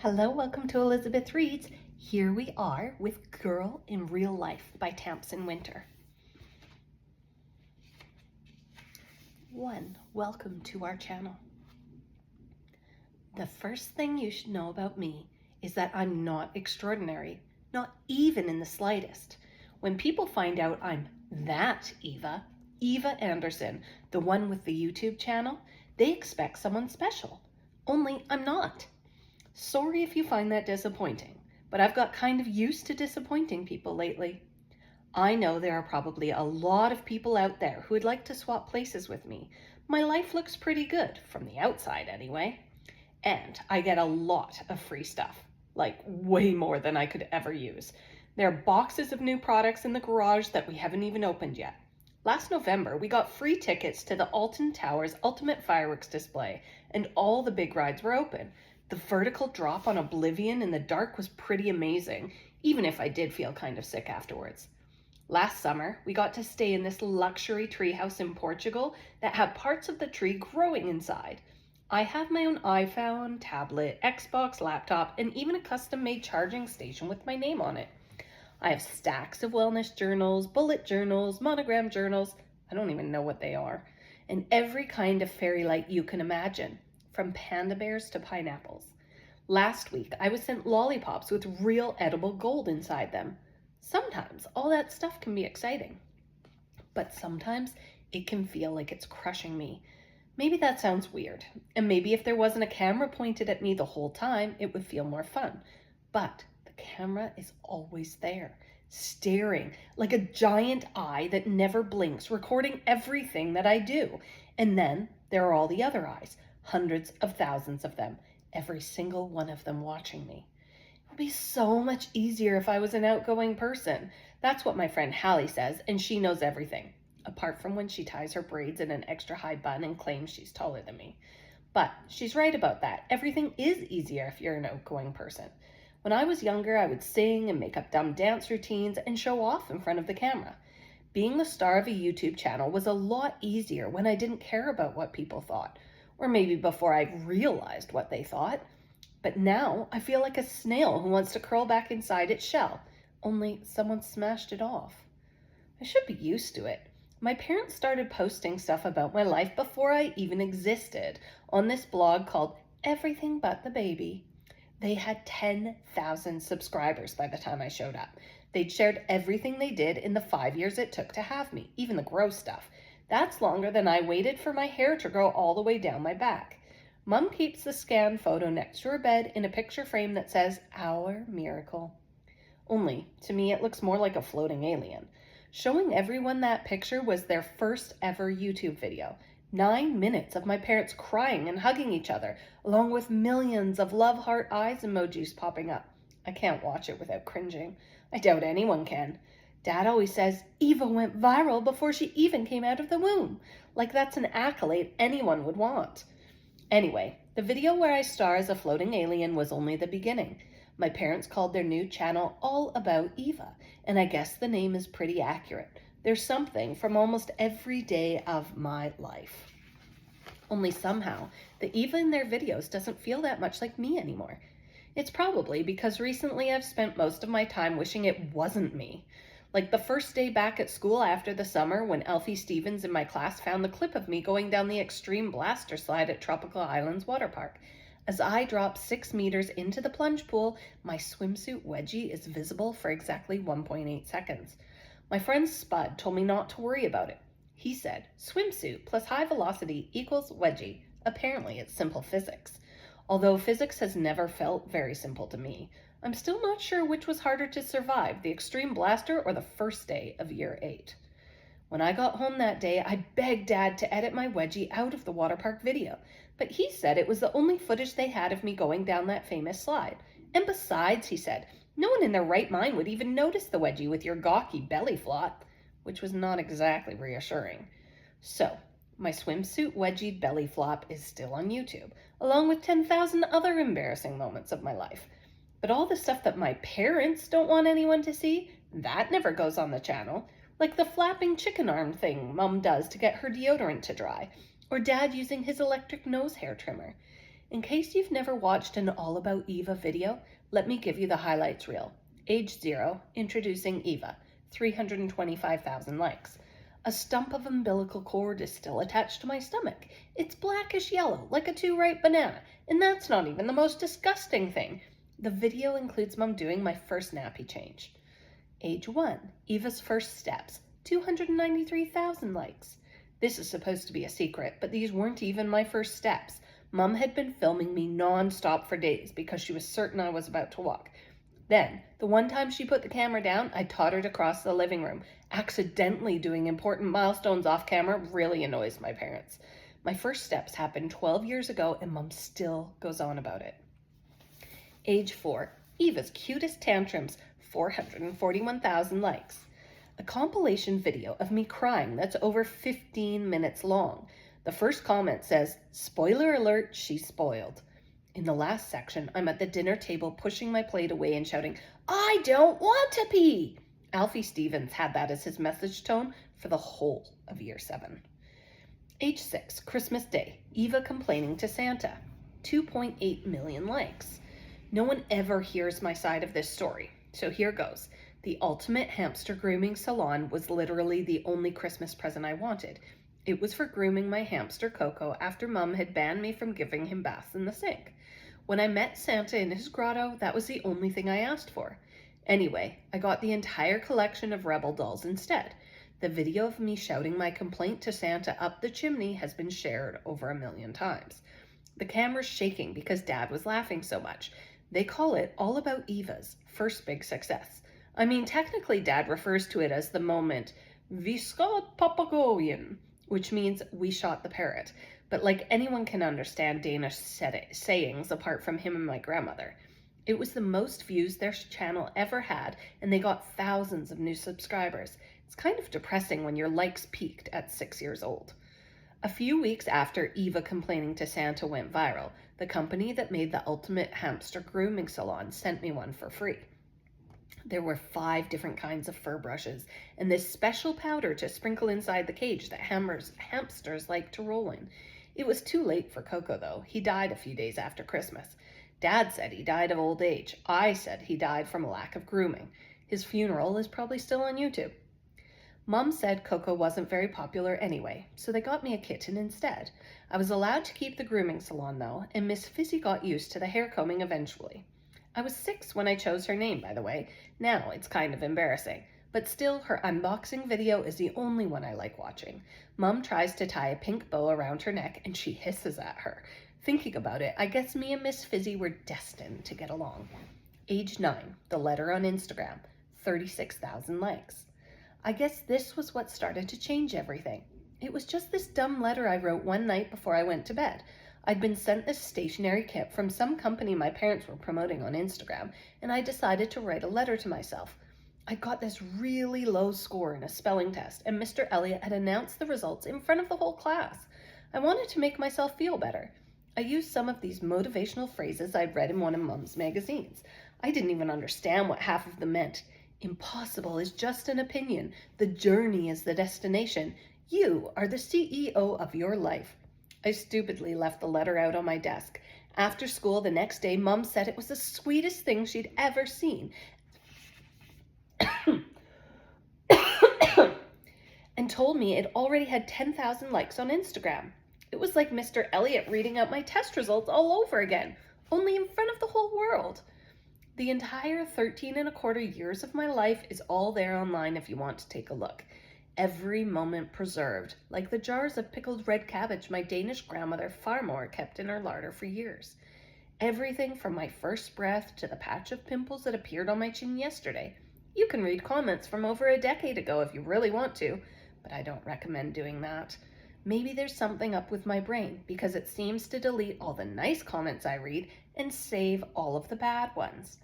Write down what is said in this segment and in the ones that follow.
Hello, welcome to Elizabeth Reads. Here we are with Girl in Real Life by Tamsin Winter. 1. Welcome to our channel. The first thing you should know about me is that I'm not extraordinary, not even in the slightest. When people find out I'm that Eva Anderson, the one with the YouTube channel, they expect someone special. Only I'm not. Sorry if you find that disappointing, but I've got kind of used to disappointing people lately. I know there are probably a lot of people out there who would like to swap places with me. My life looks pretty good, from the outside anyway. And I get a lot of free stuff, like way more than I could ever use. There are boxes of new products in the garage that we haven't even opened yet. Last November, we got free tickets to the Alton Towers Ultimate Fireworks Display, and all the big rides were open. The vertical drop on Oblivion in the dark was pretty amazing, even if I did feel kind of sick afterwards. Last summer, we got to stay in this luxury treehouse in Portugal that had parts of the tree growing inside. I have my own iPhone, tablet, Xbox, laptop, and even a custom-made charging station with my name on it. I have stacks of wellness journals, bullet journals, monogram journals, I don't even know what they are, and every kind of fairy light you can imagine, from panda bears to pineapples. Last week, I was sent lollipops with real edible gold inside them. Sometimes all that stuff can be exciting, but sometimes it can feel like it's crushing me. Maybe that sounds weird, and maybe if there wasn't a camera pointed at me the whole time, it would feel more fun. But the camera is always there, staring like a giant eye that never blinks, recording everything that I do. And then there are all the other eyes, hundreds of thousands of them, every single one of them watching me. It would be so much easier if I was an outgoing person. That's what my friend Hallie says, and she knows everything, apart from when she ties her braids in an extra high bun and claims she's taller than me. But she's right about that. Everything is easier if you're an outgoing person. When I was younger, I would sing and make up dumb dance routines and show off in front of the camera. Being the star of a YouTube channel was a lot easier when I didn't care about what people thought, or maybe before I realized what they thought. But now I feel like a snail who wants to curl back inside its shell, only someone smashed it off. I should be used to it. My parents started posting stuff about my life before I even existed on this blog called Everything But the Baby. They had 10,000 subscribers by the time I showed up. They'd shared everything they did in the 5 years it took to have me, even the gross stuff. That's longer than I waited for my hair to grow all the way down my back. Mom keeps the scanned photo next to her bed in a picture frame that says, Our Miracle. Only, to me, it looks more like a floating alien. Showing everyone that picture was their first ever YouTube video. 9 minutes of my parents crying and hugging each other, along with millions of love heart eyes emojis popping up. I can't watch it without cringing. I doubt anyone can. Dad always says Eva went viral before she even came out of the womb, like that's an accolade anyone would want. Anyway, the video where I star as a floating alien was only the beginning. My parents called their new channel All About Eva, and I guess the name is pretty accurate. There's something from almost every day of my life. Only somehow, the Eva in their videos doesn't feel that much like me anymore. It's probably because recently I've spent most of my time wishing it wasn't me. Like the first day back at school after the summer when Elfie Stevens in my class found the clip of me going down the extreme blaster slide at Tropical Islands Water Park. As I drop 6 meters into the plunge pool, my swimsuit wedgie is visible for exactly 1.8 seconds. My friend Spud told me not to worry about it. He said, swimsuit plus high velocity equals wedgie. Apparently it's simple physics. Although physics has never felt very simple to me, I'm still not sure which was harder to survive, the extreme blaster or the first day of year 8. When I got home that day, I begged Dad to edit my wedgie out of the water park video, but he said it was the only footage they had of me going down that famous slide. And besides, he said, no one in their right mind would even notice the wedgie with your gawky belly flop, which was not exactly reassuring. So, my swimsuit wedgie belly flop is still on YouTube, along with 10,000 other embarrassing moments of my life. But all the stuff that my parents don't want anyone to see, that never goes on the channel. Like the flapping chicken arm thing Mom does to get her deodorant to dry, or Dad using his electric nose hair trimmer. In case you've never watched an All About Eva video, let me give you the highlights reel. Age 0, introducing Eva, 325,000 likes. A stump of umbilical cord is still attached to my stomach. It's blackish yellow, like a too-ripe banana, and that's not even the most disgusting thing. The video includes Mom doing my first nappy change. Age 1, Eva's first steps, 293,000 likes. This is supposed to be a secret, but these weren't even my first steps. Mom had been filming me non-stop for days because she was certain I was about to walk. Then, the one time she put the camera down, I tottered across the living room. Accidentally doing important milestones off camera really annoys my parents. My first steps happened 12 years ago and Mom still goes on about it. Age 4, Eva's cutest tantrums, 441,000 likes. A compilation video of me crying that's over 15 minutes long. The first comment says, "Spoiler alert, she's spoiled." In the last section, I'm at the dinner table pushing my plate away and shouting, "I don't want to pee!" Alfie Stevens had that as his message tone for the whole of year 7. Age 6, Christmas Day, Eva complaining to Santa, 2.8 million likes. No one ever hears my side of this story, so here goes. The ultimate hamster grooming salon was literally the only Christmas present I wanted. It was for grooming my hamster Coco after Mom had banned me from giving him baths in the sink. When I met Santa in his grotto, that was the only thing I asked for. Anyway, I got the entire collection of Rebel dolls instead. The video of me shouting my complaint to Santa up the chimney has been shared over 1 million times. The camera's shaking because Dad was laughing so much. They call it All About Eva's first big success. I mean, technically Dad refers to it as the moment "Vi skot papegojen," which means "we shot the parrot." But like anyone can understand Danish sayings apart from him and my grandmother. It was the most views their channel ever had, and they got thousands of new subscribers. It's kind of depressing when your likes peaked at 6 years old. A few weeks after Eva complaining to Santa went viral, the company that made the ultimate hamster grooming salon sent me one for free. There were 5 different kinds of fur brushes and this special powder to sprinkle inside the cage that hamsters like to roll in. It was too late for Coco though. He died a few days after Christmas. Dad said he died of old age. I said he died from a lack of grooming. His funeral is probably still on YouTube. Mom said Coco wasn't very popular anyway, so they got me a kitten instead. I was allowed to keep the grooming salon though, and Miss Fizzy got used to the hair combing eventually. I was 6 when I chose her name, by the way. Now it's kind of embarrassing. But still, her unboxing video is the only one I like watching. Mom tries to tie a pink bow around her neck and she hisses at her. Thinking about it, I guess me and Miss Fizzy were destined to get along. Age 9, the letter on Instagram, 36,000 likes. I guess this was what started to change everything. It was just this dumb letter I wrote one night before I went to bed. I'd been sent this stationery kit from some company my parents were promoting on Instagram, and I decided to write a letter to myself. I got this really low score in a spelling test, and Mr. Elliott had announced the results in front of the whole class. I wanted to make myself feel better. I used some of these motivational phrases I'd read in one of Mom's magazines. I didn't even understand what half of them meant. Impossible is just an opinion. The journey is the destination. You are the CEO of your life. I stupidly left the letter out on my desk. After school the next day, Mom said it was the sweetest thing she'd ever seen. And told me it already had 10,000 likes on Instagram. It was like Mr. Elliott reading out my test results all over again, only in front of the whole world. The entire 13 and a quarter years of my life is all there online if you want to take a look. Every moment preserved, like the jars of pickled red cabbage my Danish grandmother Farmor kept in her larder for years. Everything from my first breath to the patch of pimples that appeared on my chin yesterday. You can read comments from over a decade ago if you really want to, but I don't recommend doing that. Maybe there's something up with my brain because it seems to delete all the nice comments I read and save all of the bad ones.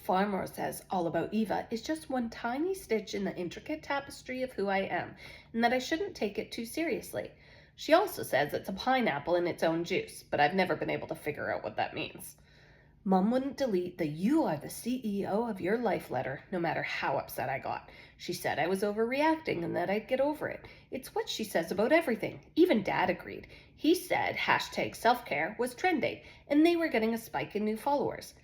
Farmor says All About Eva is just one tiny stitch in the intricate tapestry of who I am, and that I shouldn't take it too seriously. She also says it's a pineapple in its own juice, but I've never been able to figure out what that means. Mom wouldn't delete the "you are the CEO of your life" letter, no matter how upset I got. She said I was overreacting and that I'd get over it. It's what she says about everything. Even Dad agreed. He said hashtag self-care was trending and they were getting a spike in new followers.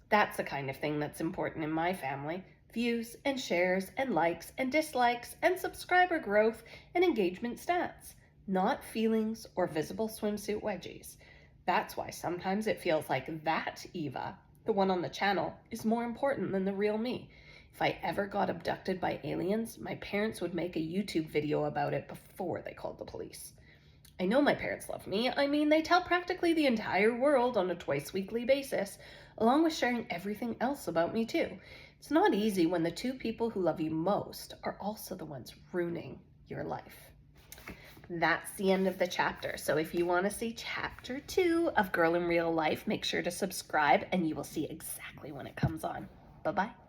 That's the kind of thing that's important in my family. Views and shares and likes and dislikes and subscriber growth and engagement stats. Not feelings or visible swimsuit wedgies. That's why sometimes it feels like that Eva, the one on the channel, is more important than the real me. If I ever got abducted by aliens, my parents would make a YouTube video about it before they called the police. I know my parents love me. I mean, they tell practically the entire world on a twice-weekly basis, along with sharing everything else about me too. It's not easy when the two people who love you most are also the ones ruining your life. That's the end of the chapter. So if you want to see chapter 2 of Girl in Real Life, make sure to subscribe and you will see exactly when it comes on. Bye-bye.